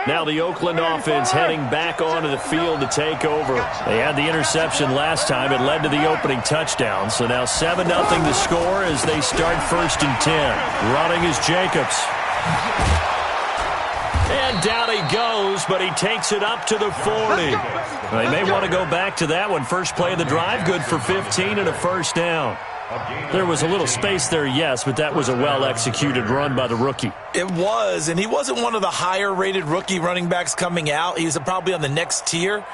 Now the Oakland offense heading back onto the field to take over. They had the interception last time. It led to the opening touchdown. So now 7-0 to score as they start 1st and 10. Running is Jacobs. And down he goes, but he takes it up to the 40. They may want to go back to that one. First play of the drive, good for 15 and a first down. There was a little space there, yes, but that was a well-executed run by the rookie. It was, and he wasn't one of the higher-rated rookie running backs coming out. He was probably on the next tier.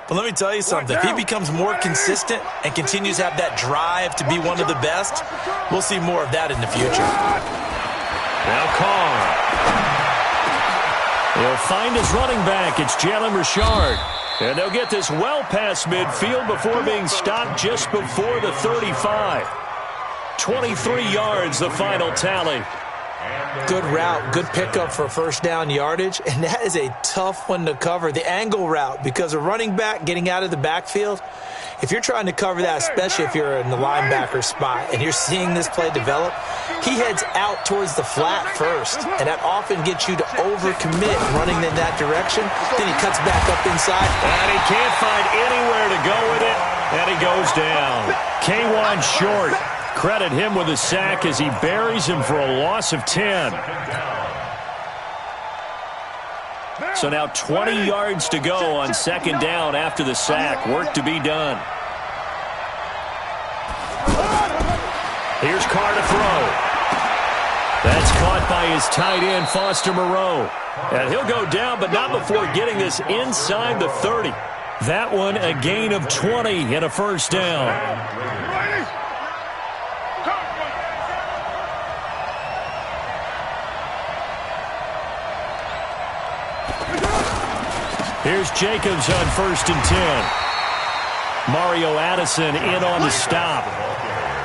But let me tell you something. If he becomes more consistent and continues to have that drive to be one of the best, we'll see more of that in the future. Now Carr. He'll find his running back. It's Jalen Richard. And they'll get this well past midfield before being stopped just before the 35. 23 yards, the final tally. Good route, good pickup for first down yardage, and that is a tough one to cover, the angle route, because a running back getting out of the backfield, if you're trying to cover that, especially if you're in the linebacker spot and you're seeing this play develop, he heads out towards the flat first, and that often gets you to overcommit running in that direction. Then he cuts back up inside. And he can't find anywhere to go with it, and he goes down. K1 short. Credit him with a sack as he buries him for a loss of 10. So now 20 yards to go on 2nd down after the sack. Work to be done. Here's Carr to throw. That's caught by his tight end, Foster Moreau. And he'll go down, but not before getting this inside the 30. That one a gain of 20 and a first down. Here's Jacobs on 1st and 10. Mario Addison in on the stop.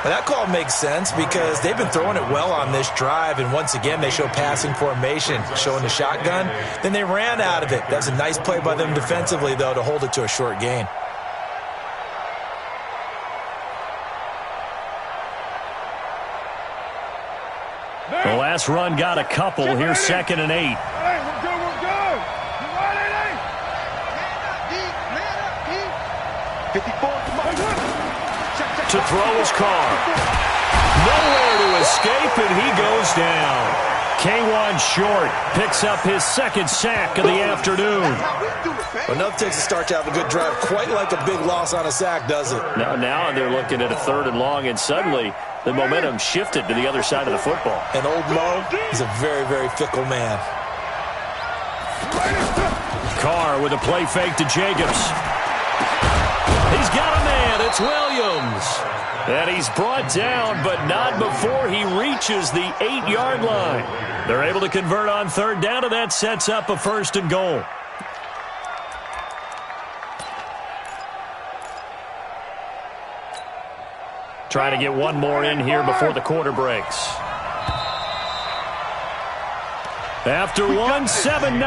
Well, that call makes sense because they've been throwing it well on this drive, and once again they show passing formation, showing the shotgun. Then they ran out of it. That's a nice play by them defensively, though, to hold it to a short gain. The last run got a couple. Here's 2nd and 8. To throw his Carr. Nowhere to escape, and he goes down. K1 short picks up his 2nd sack of the afternoon. Enough takes a start to have a good drive. Quite like a big loss on a sack, does it? Now they're looking at a 3rd and long, and suddenly the momentum shifted to the other side of the football. And old Mo is a very, very fickle man. Carr with a play fake to Jacobs. He's got a man. It's Williams. And he's brought down, but not before he reaches the 8-yard line. They're able to convert on 3rd down, and that sets up a 1st and goal. Trying to get one more in here before the quarter breaks. After one, 7-0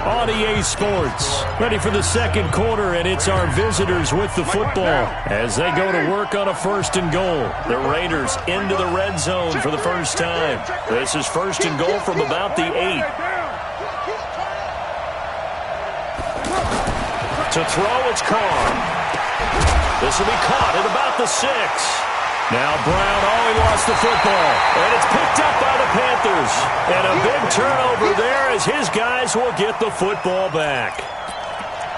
on EA Sports. Ready for the 2nd quarter, and it's our visitors with the football as they go to work on a 1st and goal. The Raiders into the red zone for the first time. This is 1st and goal from about the 8. To throw, it's Carr. This will be caught at about the 6. Now Brown, he lost the football, and it's picked up by the Panthers. And a big turnover there as his guys will get the football back.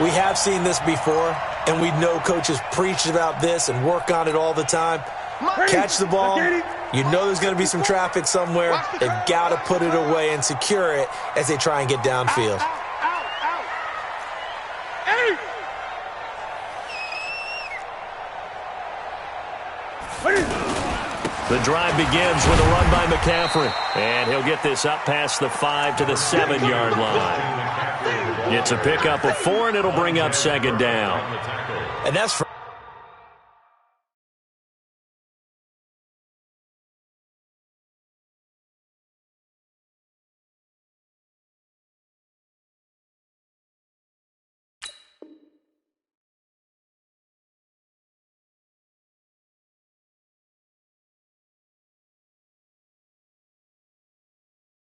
We have seen this before, and we know coaches preach about this and work on it all the time. Catch the ball. You know there's going to be some traffic somewhere. They've got to put it away and secure it as they try and get downfield. The drive begins with a run by McCaffrey. And he'll get this up past the 5 to the 7-yard line. It's a pickup of 4, and it'll bring up 2nd down. And that's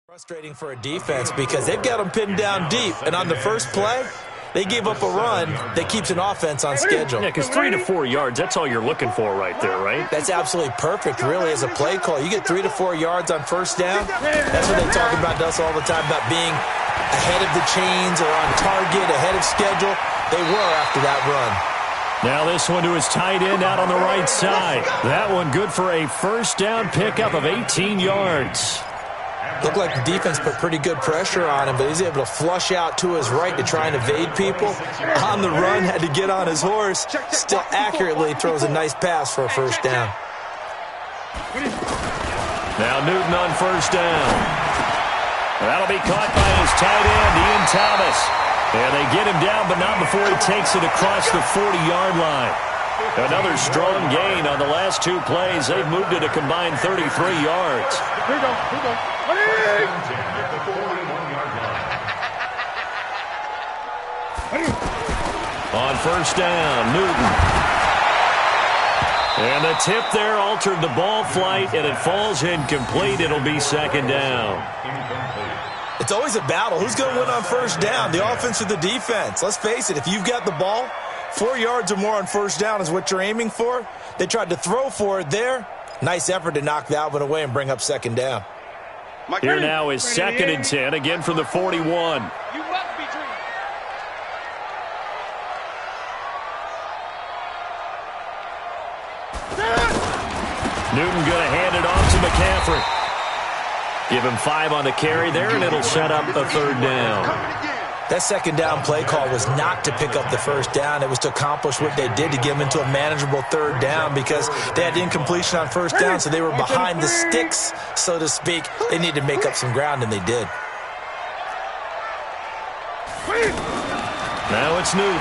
Frustrating for a defense because they've got them pinned down deep, and on the first play, they gave up a run that keeps an offense on schedule. Yeah, because 3 to 4 yards, that's all you're looking for right there, right? That's absolutely perfect, really, as a play call. You get 3 to 4 yards on first down. That's what they talk about us all the time, about being ahead of the chains or on target, ahead of schedule. They were after that run. Now this one to his tight end out on the right side. That one good for a first down pickup of 18 yards. Looked like the defense put pretty good pressure on him, but he's able to flush out to his right to try and evade people. On the run, had to get on his horse. Still accurately throws a nice pass for a first down. Now Newton on first down. That'll be caught by his tight end, Ian Thomas. And they get him down, but not before he takes it across the 40-yard line. Another strong gain on the last 2 plays. They've moved it a combined 33 yards. Here we go. On first down, Newton. And the tip there altered the ball flight, and it falls incomplete. It'll be second down. It's always a battle. Who's going to win on first down, the offense or the defense? Let's face it, if you've got the ball, 4 yards or more on first down is what you're aiming for. They tried to throw for it there. Nice effort to knock that one away and bring up second down. Here now is 2nd and 10, again from the 41. You must be dreaming. Newton going to hand it off to McCaffrey. Give him 5 on the carry there, and it'll set up a third down. That second down play call was not to pick up the first down. It was to accomplish what they did, to get them into a manageable third down, because they had incompletion on first down, so they were behind the sticks, so to speak. They needed to make up some ground, and they did. Now it's Newton.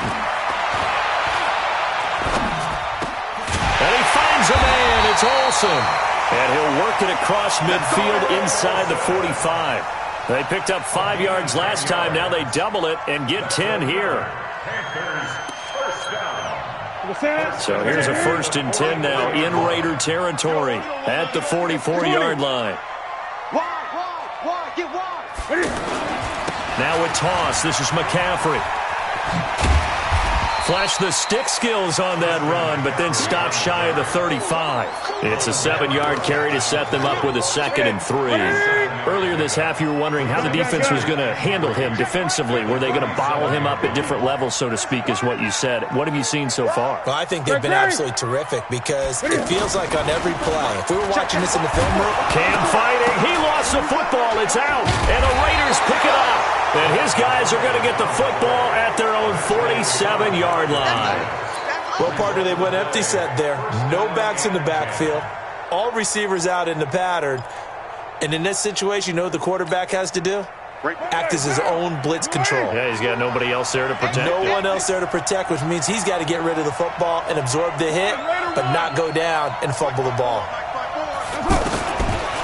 And he finds a man. It's Olsen. And he'll work it across midfield inside the 45. They picked up 5 yards last time. Now they double it and get 10 here. So here's a 1st and 10 now in Raider territory at the 44-yard line. Now a toss. This is McCaffrey. Flashed the stick skills on that run, but then stopped shy of the 35. It's a 7-yard carry to set them up with a 2nd and 3. Earlier this half, you were wondering how the defense was going to handle him defensively. Were they going to bottle him up at different levels, so to speak, is what you said. What have you seen so far? Well, I think they've been absolutely terrific, because it feels like on every play, if we were watching this in the film room. Cam fighting. He lost the football. It's out. And the Raiders pick it up. And his guys are going to get the football at their own 47-yard line. Well, partner, they went empty set there. No backs in the backfield. All receivers out in the pattern. And in this situation, you know what the quarterback has to do? Act as his own blitz control. Yeah, he's got nobody else there to protect. No one else there to protect, which means he's got to get rid of the football and absorb the hit, but not go down and fumble the ball.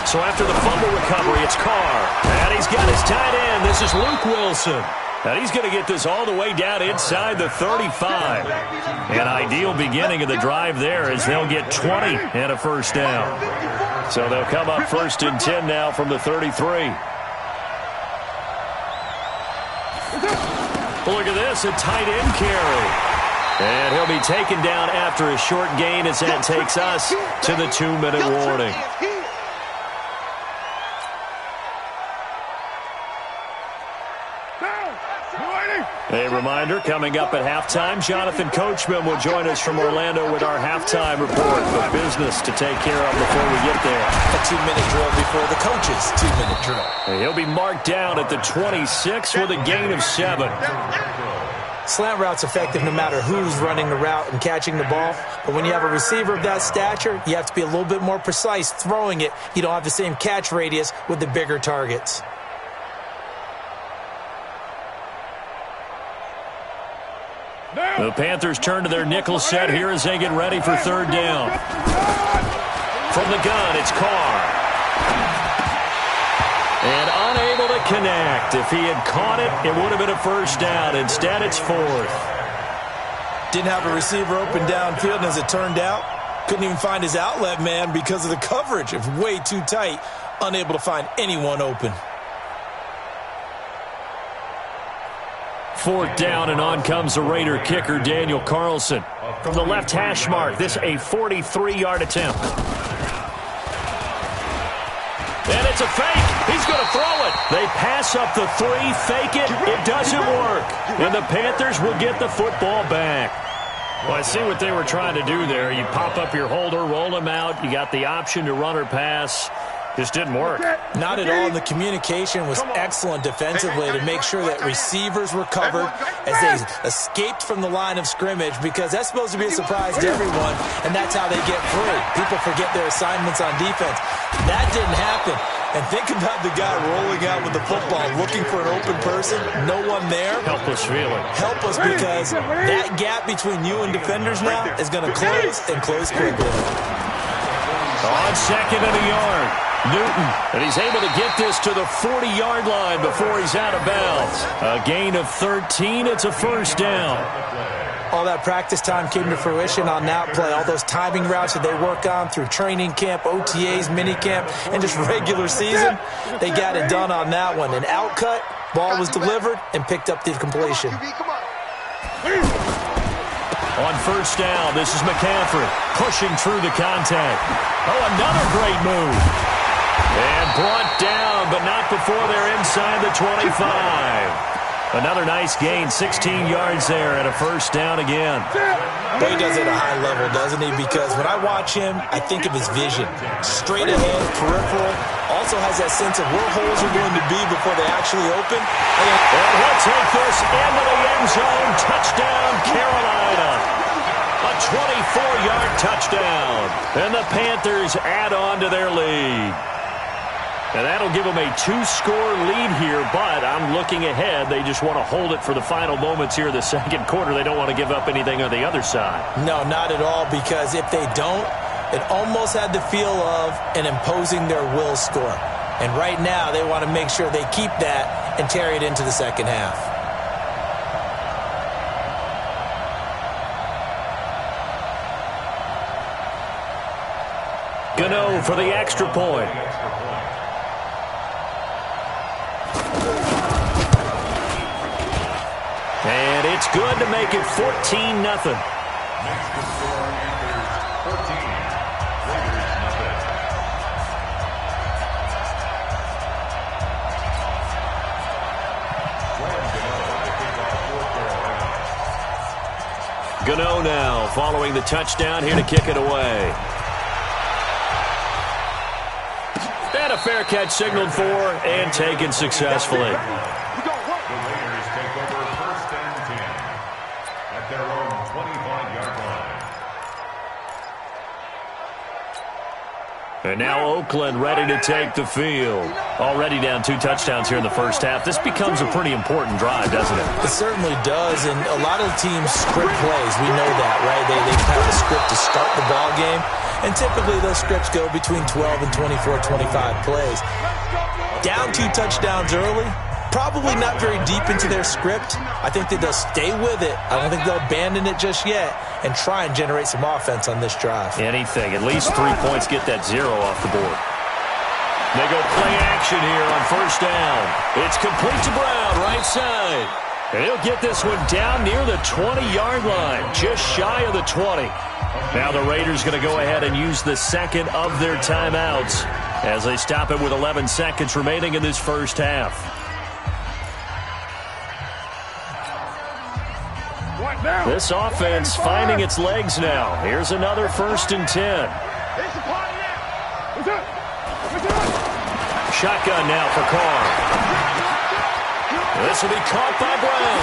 So after the fumble recovery, it's Carr. And he's got his tight end. This is Luke Wilson. And he's going to get this all the way down inside the 35. An ideal beginning of the drive there, as they'll get 20 and a first down. So they'll come up 1st and 10 now from the 33. Look at this, a tight end carry. And he'll be taken down after a short gain, as that takes us to the 2-minute warning. A reminder, coming up at halftime, Jonathan Coachman will join us from Orlando with our halftime report. But business to take care of before we get there. A 2-minute drill before the coach's 2-minute drill. And he'll be marked down at the 26 with a gain of 7. Slant route's effective no matter who's running the route and catching the ball. But when you have a receiver of that stature, you have to be a little bit more precise throwing it. You don't have the same catch radius with the bigger targets. The Panthers turn to their nickel set here as they get ready for 3rd down. From the gun, it's Carr. And unable to connect. If he had caught it, it would have been a first down. Instead, it's 4th. Didn't have a receiver open downfield, and as it turned out, couldn't even find his outlet man because of the coverage. It was way too tight, unable to find anyone open. 4th down, and on comes the Raider kicker, Daniel Carlson. From the left hash mark, this a 43-yard attempt. And it's a fake. He's going to throw it. They pass up the 3, fake it. It doesn't work. And the Panthers will get the football back. Well, I see what they were trying to do there. You pop up your holder, roll him out. You got the option to run or pass. Just didn't work. Not at all. The communication was excellent defensively to make sure that receivers were covered as they escaped from the line of scrimmage, because that's supposed to be a surprise to everyone, and that's how they get free. People forget their assignments on defense. That didn't happen. And think about the guy rolling out with the football, looking for an open person, no one there. Helpless feeling. Helpless, because that gap between you and defenders now is going to close, and close quickly. On 2nd and a yard, Newton, and he's able to get this to the 40-yard line before he's out of bounds. A gain of 13. It's a 1st down. All that practice time came to fruition on that play. All those timing routes that they work on through training camp, OTAs, minicamp, and just regular season, they got it done on that one. An outcut, ball was delivered, and picked up the completion. On 1st down, this is McCaffrey pushing through the contact. Oh, another great move. And brought down, but not before they're inside the 25. Another nice gain, 16 yards there, and a 1st down again. But he does it at a high level, doesn't he? Because when I watch him, I think of his vision. Straight ahead, peripheral. Also has that sense of where holes are going to be before they actually open. And he'll take this into the end zone. Touchdown, Carolina. A 24-yard touchdown. And the Panthers add on to their lead. And that'll give them a 2-score lead here, but I'm looking ahead. They just want to hold it for the final moments here in the 2nd quarter. They don't want to give up anything on the other side. No, not at all, because if they don't, it almost had the feel of an imposing their will score. And right now, they want to make sure they keep that and carry it into the 2nd half. Gano for the extra point. And it's good to make it 14-0. Gano now following the touchdown here to kick it away. And a fair catch signaled for and taken successfully. And now Oakland ready to take the field. Already down 2 touchdowns here in the 1st half. This becomes a pretty important drive, doesn't it? It certainly does, and a lot of teams script plays. We know that, right? They have a script to start the ball game, and typically those scripts go between 12 and 24, 25 plays. Down 2 touchdowns early, probably not very deep into their script. I think that they'll stay with it. I don't think they'll abandon it just yet and try and generate some offense on this drive. Anything. At least 3 points, get that 0 off the board. They go play action here on 1st down. It's complete to Brown, right side. And he'll get this one down near the 20-yard line, just shy of the 20. Now the Raiders going to go ahead and use the 2nd of their timeouts as they stop it with 11 seconds remaining in this 1st half. This offense finding its legs now. Here's another 1st and 10. Shotgun now for Carr. This will be caught by Brown.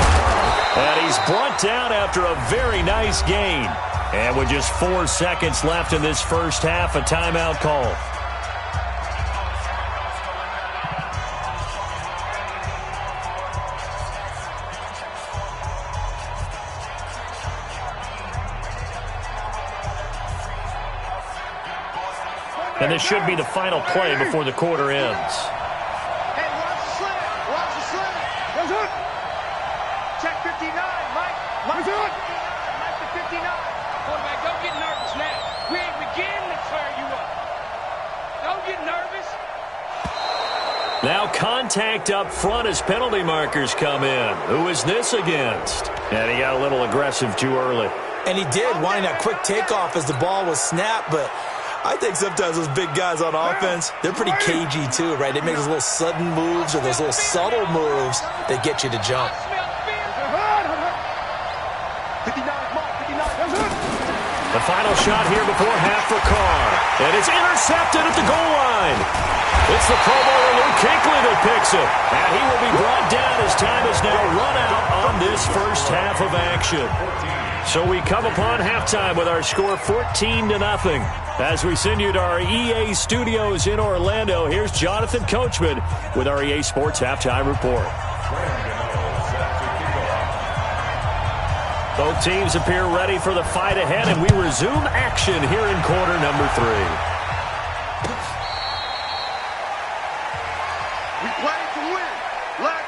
And he's brought down after a very nice gain. And with just 4 seconds left in this 1st half, a timeout call. And this should be the final play before the quarter ends. Hey, watch the slant. Watch the slant. Check 59, Mike. Mike the 59. Quarterback, don't get nervous now. We ain't beginning to clear you up. Don't get nervous. Now contact up front as penalty markers come in. Who is this against? And he got a little aggressive too early. And he did, wanting that quick takeoff as the ball was snapped, but I think sometimes those big guys on offense, they're pretty cagey too, right? They make those little sudden moves or those little subtle moves that get you to jump. The final shot here before half for Carr. And it's intercepted at the goal line. It's the Pro Bowler Luke Kuechly that picks it. And he will be brought down as time is now run out on this first half of action. So we come upon halftime with our score 14-0. As we send you to our EA studios in Orlando, here's Jonathan Coachman with our EA Sports Halftime Report. Both teams appear ready for the fight ahead, and we resume action here in quarter number 3. We play to win. Let's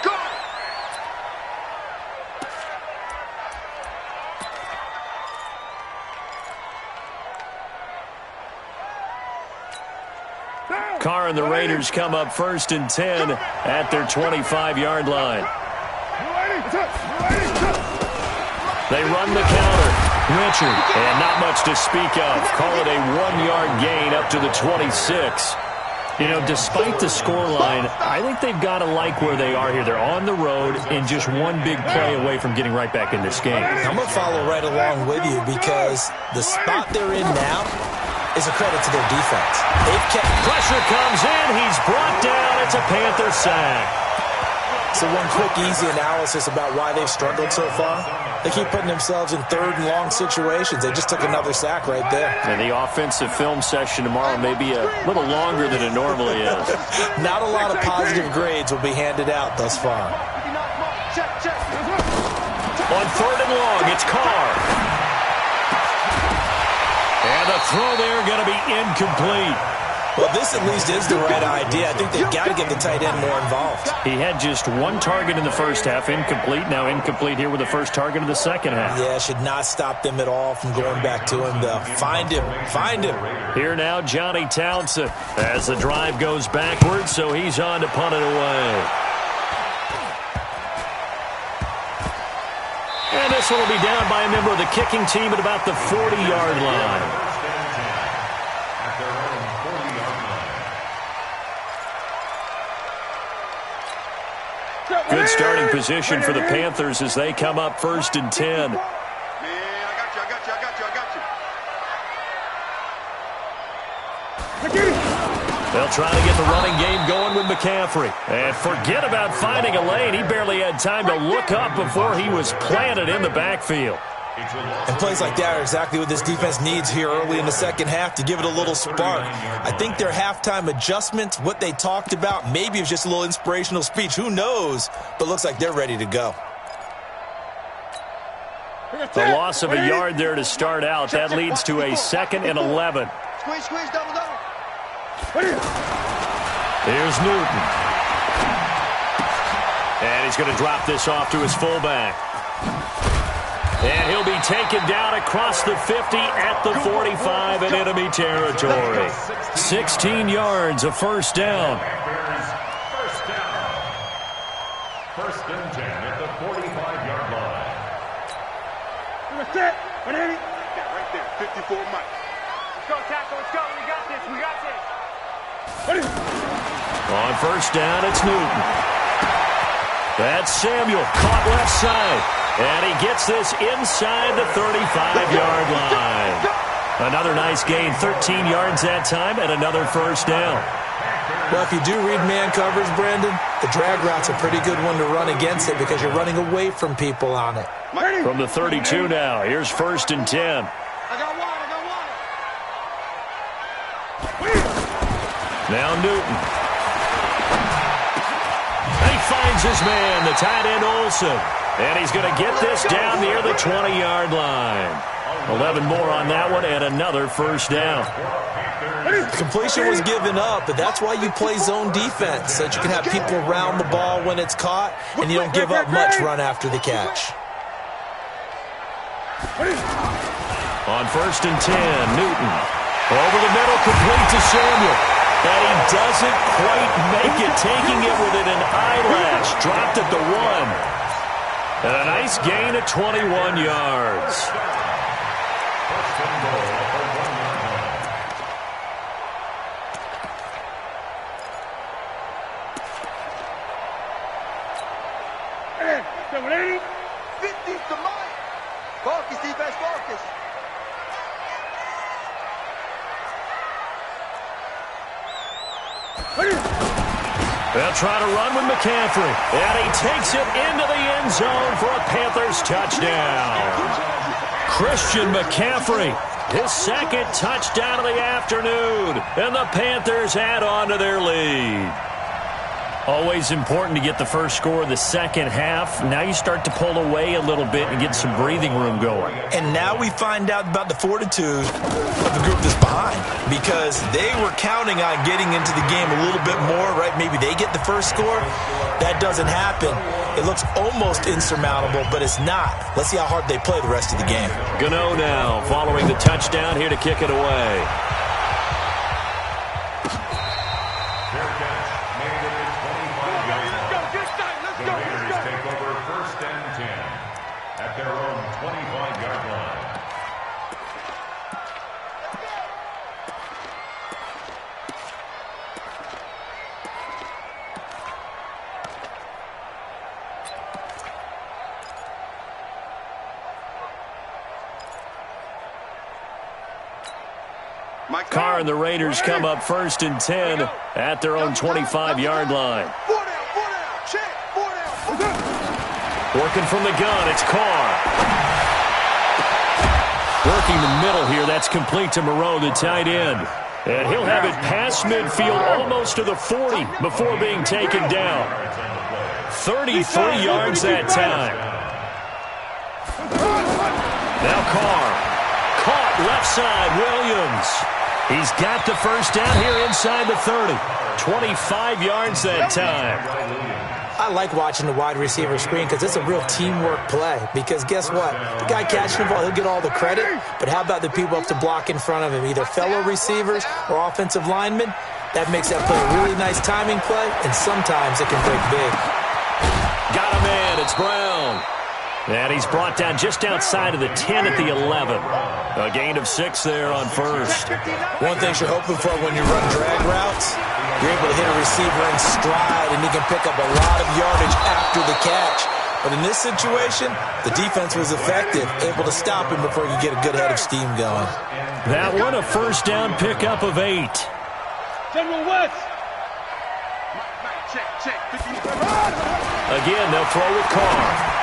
go! Carr and the Raiders come up 1st and 10 at their 25-yard line. They run the counter. Richard, and not much to speak of. Call it a 1-yard gain up to the 26. You know, despite the scoreline, I think they've got to like where they are here. They're on the road and just one big play away from getting right back in this game. I'm going to follow right along with you because the spot they're in now is a credit to their defense. They've kept pressure comes in. He's brought down. It's a Panther sack. So one quick, easy analysis about why they've struggled so far. They keep putting themselves in 3rd and long situations. They just took another sack right there. And the offensive film session tomorrow may be a little longer than it normally is. Not a lot of positive grades will be handed out thus far. On 3rd and long, it's Carr. And the throw there going to be incomplete. Well, this at least is the right idea. I think they've got to get the tight end more involved. He had just 1 target in the first half, incomplete. Now incomplete here with the first target of the second half. Yeah, should not stop them at all from going back to him, though. Find him. Find him. Here now, Johnny Townsend as the drive goes backwards, so he's on to punt it away. And this one will be down by a member of the kicking team at about the 40-yard line. Good starting position for the Panthers as they come up 1st and 10. Man, I got you. They'll try to get the running game going with McCaffrey. And forget about finding a lane. He barely had time to look up before he was planted in the backfield. And plays like that are exactly what this defense needs here early in the second half to give it a little spark. I think their halftime adjustments, what they talked about, maybe it was just a little inspirational speech. Who knows? But looks like they're ready to go. The loss of a yard there to start out. That leads to a 2nd and 11. Squeeze, double. Here's Newton. And he's going to drop this off to his fullback. And he'll be taken down across the 50 at the 45 in enemy territory. 16 yards, a first down. First and 10 at the 45-yard line. Right there, 54 Mike. Let's go, tackle, let's go. We got this. On first down, it's Newton. That's Samuel, caught left side. And he gets this inside the 35-yard line. Another nice gain, 13 yards that time, and another first down. Well, if you do read man coverage, Brandon, the drag route's a pretty good one to run against it because you're running away from people on it. From the 32 now, here's 1st and 10. I got one. Now Newton. He finds his man, the tight end Olsen. And he's going to get this down near the 20-yard line. 11 more on that one and another first down. Completion was given up, but that's why you play zone defense, so that you can have people around the ball when it's caught, and you don't give up much run after the catch. On 1st and 10, Newton. Over the middle, complete to Samuel. And he doesn't quite make it, taking it within an eyelash. Dropped at the 1. And a nice gain of 21 yards. First and goal at the 1-yard line. Hey, 50 to Mike. Focus, defense, focus. They'll try to run with McCaffrey. And he takes it into the end zone for a Panthers touchdown. Christian McCaffrey, his second touchdown of the afternoon. And the Panthers add on to their lead. Always important to get the first score of the second half. Now you start to pull away a little bit and get some breathing room going. And now we find out about the fortitude of the group that's behind, because they were counting on getting into the game a little bit more, right? Maybe they get the first score. That doesn't happen. It looks almost insurmountable, but it's not. Let's see how hard they play the rest of the game. Gano now following the touchdown here to kick it away. Fair catch made at the 25-yard line. The Raiders take over first and 10 at their own 25-yard line. Carr and the Raiders come up first and 10 at their own 25-yard line. Working from the gun, it's Carr. Working the middle here, that's complete to Moreau, the tight end. And he'll have it past midfield almost to the 40 before being taken down. 33 yards that time. Now Carr. Caught left side, Williams. He's got the first down here inside the 30. 25 yards that time. I like watching the wide receiver screen because it's a real teamwork play. Because guess what? The guy catching the ball, he'll get all the credit. But how about the people up to block in front of him? Either fellow receivers or offensive linemen. That makes that play a really nice timing play, and sometimes it can break big. Got a man, it's Brown. And he's brought down just outside of the 10 at the 11. A gain of 6 there on first. One thing you're hoping for when you run drag routes, you're able to hit a receiver in stride, and he can pick up a lot of yardage after the catch. But in this situation, the defense was effective, able to stop him before he could get a good head of steam going. That one a first down pickup of 8. General West. Again, they'll throw with Carr.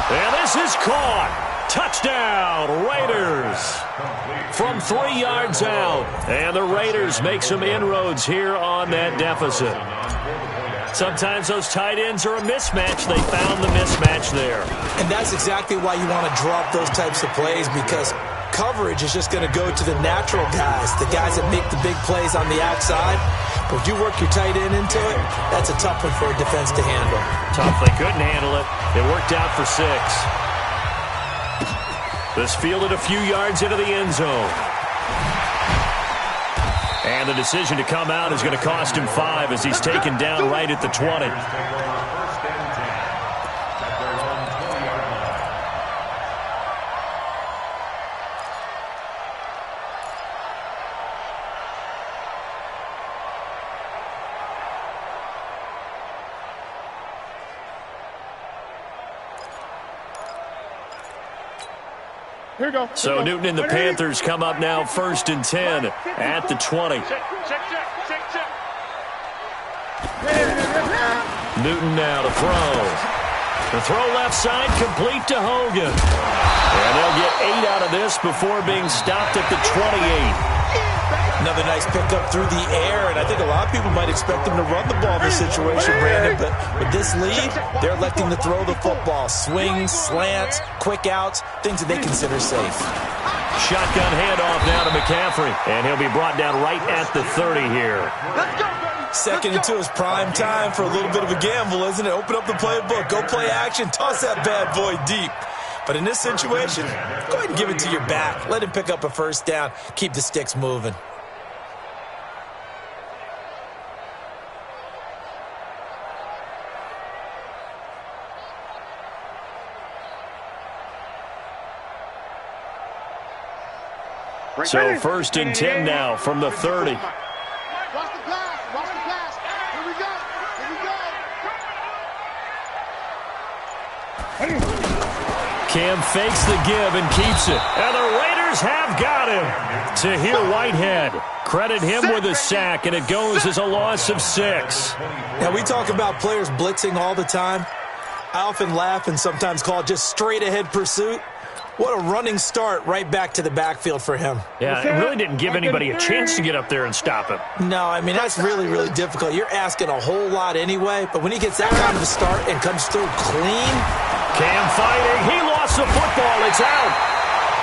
And this is caught. Touchdown, Raiders. From 3 yards out. And the Raiders make some inroads here on that deficit. Sometimes those tight ends are a mismatch. They found the mismatch there. And that's exactly why you want to drop those types of plays, because coverage is just going to go to the natural guys, the guys that make the big plays on the outside. But if you work your tight end into it, that's a tough one for a defense to handle. Tough. They couldn't handle it. It worked out for 6. This fielded a few yards into the end zone. And the decision to come out is going to cost him 5 as he's taken down right at the 20. So Newton and the Panthers come up now first and 10 at the 20. Newton now to throw. The throw left side complete to Hogan. And they'll get 8 out of this before being stopped at the 28. Another nice pickup through the air, and I think a lot of people might expect them to run the ball in this situation, Brandon, but with this lead, they're electing to throw the football. Swings, slants, quick outs, things that they consider safe. Shotgun handoff now to McCaffrey, and he'll be brought down right at the 30 here. Second and 2 is prime time for a little bit of a gamble, isn't it? Open up the playbook, go play action, toss that bad boy deep. But in this situation, go ahead and give it to your back. Let him pick up a first down, keep the sticks moving. So 1st and 10 now from the 30. Watch the pass. Watch the pass. Here we go. Here we go. Cam fakes the give and keeps it. And the Raiders have got him. Tahir Whitehead. Credit him with a sack, and it goes as a loss of 6. Now, we talk about players blitzing all the time. I often laugh and sometimes call it just straight-ahead pursuit. What a running start right back to the backfield for him. Yeah, it really didn't give anybody a chance to get up there and stop him. No, I mean, that's really, really difficult. You're asking a whole lot anyway, but when he gets that kind of a start and comes through clean. Cam fighting. He lost the football. It's out.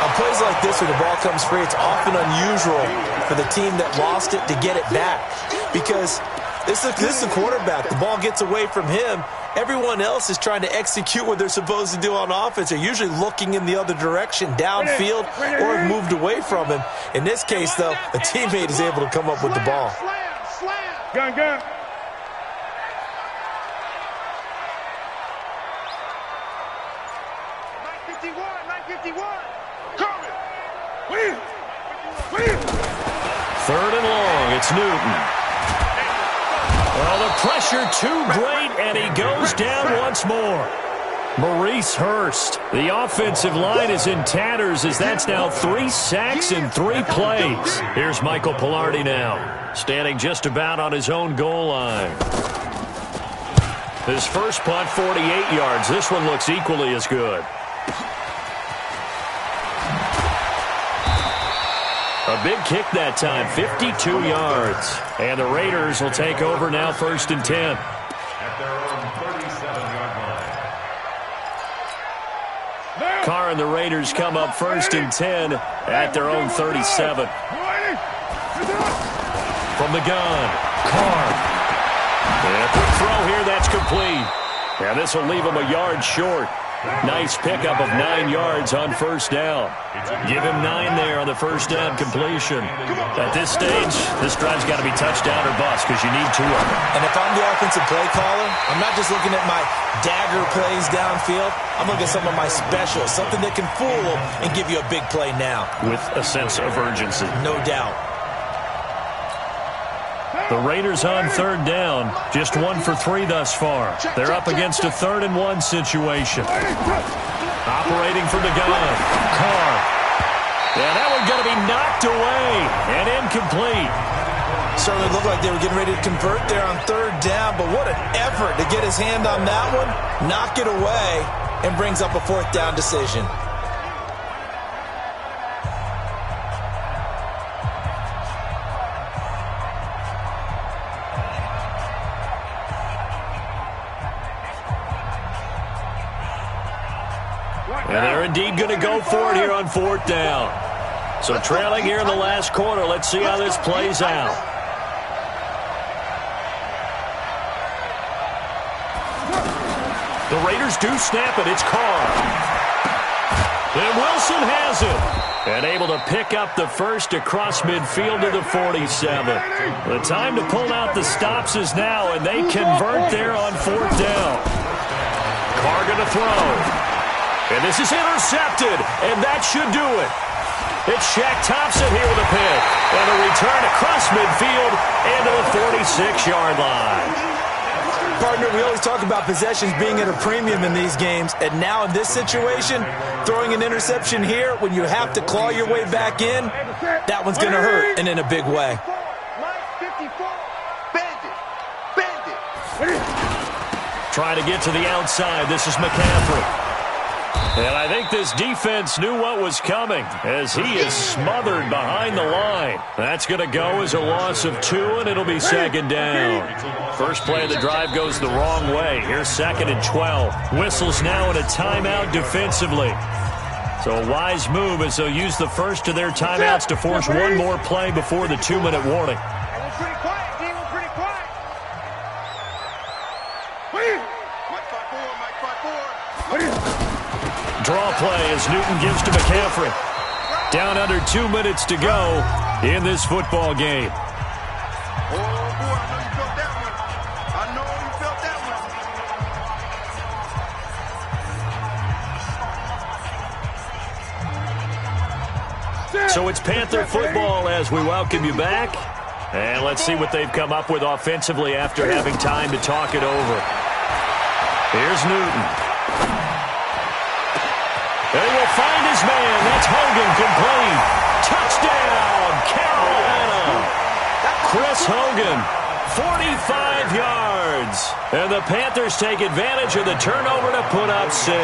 On plays like this where the ball comes free, it's often unusual for the team that lost it to get it back because this is a quarterback. The ball gets away from him. Everyone else is trying to execute what they're supposed to do on offense. They're usually looking in the other direction, downfield, or have moved away from him. In this case, though, a teammate is able to come up with the ball. Gun. Mike 51. Coming. 3rd and long. It's Newton. Well, the pressure too great, and he goes down once more. Maurice Hurst. The offensive line is in tatters as that's now 3 sacks in 3 plays. Here's Michael Pilardi now, standing just about on his own goal line. His first punt, 48 yards. This one looks equally as good. A big kick that time, 52 yards. And the Raiders will take over now 1st and 10. At their own 37-yard line. Carr and the Raiders come up 1st and 10 at their own 37. From the gun, Carr. And a quick throw here, that's complete. And this will leave him a yard short. Nice pickup of 9 yards on 1st down. Give him 9 there on the 1st down completion. At this stage, this drive's got to be touchdown or bust because you need 2 of them. And if I'm the offensive play caller, I'm not just looking at my dagger plays downfield. I'm looking at some of my specials, something that can fool them and give you a big play now. With a sense of urgency. No doubt. The Raiders on 3rd down, just 1 for 3 thus far. They're up against a 3rd and 1 situation. Operating from the gun, Carr. Yeah, that one going to be knocked away and incomplete. Certainly looked like they were getting ready to convert there on 3rd down, but what an effort to get his hand on that one, knock it away, and brings up a 4th down decision. And they're indeed going to go for it here on 4th down. So trailing here in the last quarter. Let's see how this plays out. The Raiders do snap it. It's Carr. And Wilson has it. And able to pick up the first across midfield to the 47. The time to pull out the stops is now, and they convert there on 4th down. Carr going to throw. And this is intercepted, and that should do it. It's Shaq Thompson here with a pick. And a return across midfield into the 46-yard line. Partner, we always talk about possessions being at a premium in these games, and now in this situation, throwing an interception here when you have to claw your way back in, that one's going to hurt, and in a big way. Trying to get to the outside. This is McCaffrey. And I think this defense knew what was coming as he is smothered behind the line. That's going to go as a loss of 2, and it'll be 2nd down. First play of the drive goes the wrong way. Here's 2nd and 12. Whistles now in a timeout defensively. So a wise move as they'll use the first of their timeouts to force one more play before the 2-minute warning. We're pretty quiet, team. We're pretty quiet. Draw play as Newton gives to McCaffrey. Down under 2 minutes to go in this football game. Oh, boy, I know you felt that one. So it's Panther football as we welcome you back. And let's see what they've come up with offensively after having time to talk it over. Here's Newton. They will find his man. That's Hogan, complete. Touchdown, Carolina. Chris Hogan, 45 yards. And the Panthers take advantage of the turnover to put up 6.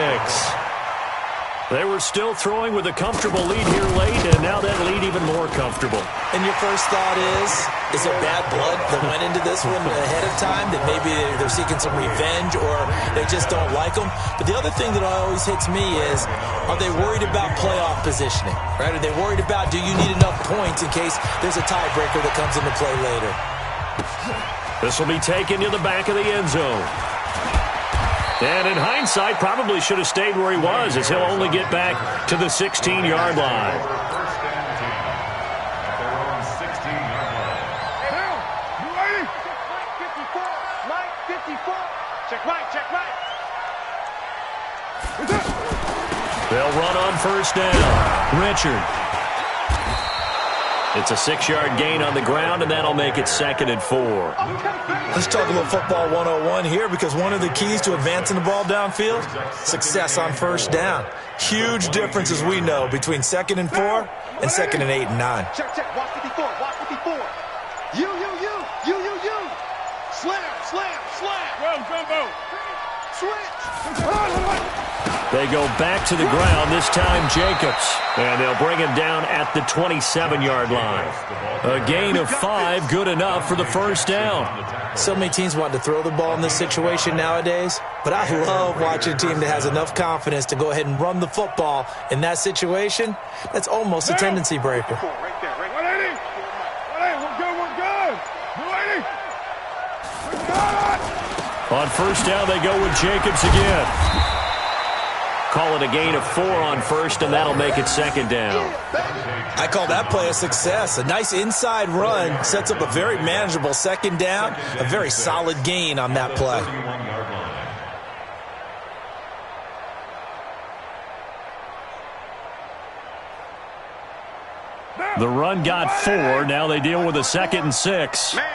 They were still throwing with a comfortable lead here late, and now that lead even more comfortable. And your first thought is there bad blood that went into this one ahead of time, that maybe they're seeking some revenge or they just don't like them? But the other thing that always hits me is, are they worried about playoff positioning? Right? Are they worried about, do you need enough points in case there's a tiebreaker that comes into play later? This will be taken to the back of the end zone. And in hindsight, probably should have stayed where he was, as he'll only get back to the 16-yard line. First and 10 at their own 16-yard line. Hey, Bill, you ready? Mike 54. Check Mike, check Mike. They'll run on first down. Richard. It's a 6-yard gain on the ground, and that'll make it 2nd and 4. Let's talk a little football 101 here, because one of the keys to advancing the ball downfield, success on first down. Huge difference, as we know, between 2nd and 4 and 2nd and 8 and 9. Check, check, watch 54, watch 54. You. Slam. Well, Jumbo. Switch. They go back to the ground, this time Jacobs. And they'll bring him down at the 27-yard line. A gain of 5, good enough for the first down. So many teams want to throw the ball in this situation nowadays, but I love watching a team that has enough confidence to go ahead and run the football in that situation. That's almost a tendency breaker. Right there, right. 180. 180, we're good. 280. We got it. On first down, they go with Jacobs again. Call it a gain of 4 on first, and that'll make it 2nd down. I call that play a success. A nice inside run sets up a very manageable 2nd down, a very solid gain on that play. 31-yard line. The run got 4. Now they deal with a 2nd and 6. Man.